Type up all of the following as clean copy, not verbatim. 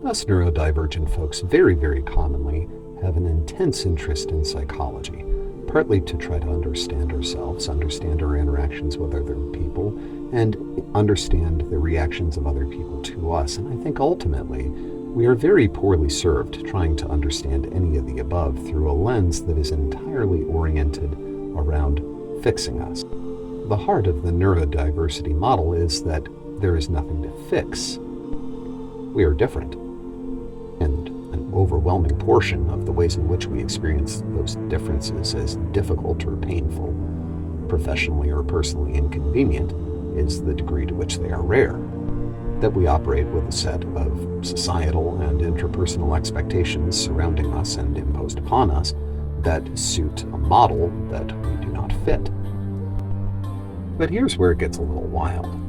Us neurodivergent folks very, very commonly have an intense interest in psychology, partly to try to understand ourselves, understand our interactions with other people, and understand the reactions of other people to us. And I think ultimately, we are very poorly served trying to understand any of the above through a lens that is entirely oriented around fixing us. The heart of the neurodiversity model is that there is nothing to fix. We are different. And an overwhelming portion of the ways in which we experience those differences as difficult or painful, professionally or personally inconvenient, is the degree to which they are rare. That we operate with a set of societal and interpersonal expectations surrounding us and imposed upon us that suit a model that we do not fit. But here's where it gets a little wild.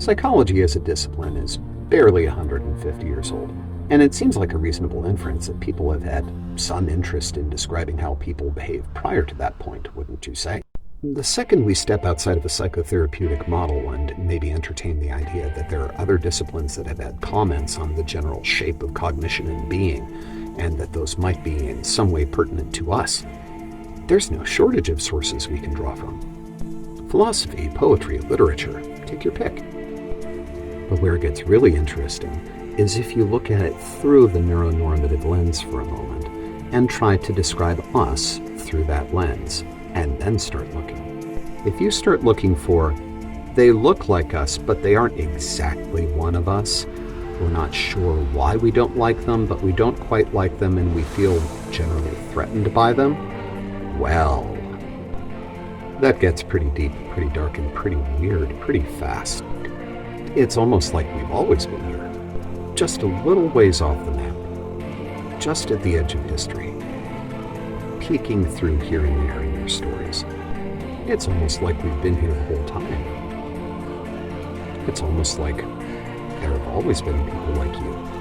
Psychology as a discipline is barely 150 years old, and it seems like a reasonable inference that people have had some interest in describing how people behave prior to that point, wouldn't you say? The second we step outside of a psychotherapeutic model and maybe entertain the idea that there are other disciplines that have had comments on the general shape of cognition and being, and that those might be in some way pertinent to us, there's no shortage of sources we can draw from. Philosophy, poetry, literature, take your pick. But where it gets really interesting is if you look at it through the neuronormative lens for a moment and try to describe us through that lens, and then start looking. If you start looking for, they look like us, but they aren't exactly one of us, we're not sure why we don't like them, but we don't quite like them and we feel generally threatened by them, well, that gets pretty deep, pretty dark, and pretty weird pretty fast. It's almost like we've always been here, just a little ways off the map, just at the edge of history, peeking through here and there in your stories. It's almost like we've been here the whole time. It's almost like there have always been people like you.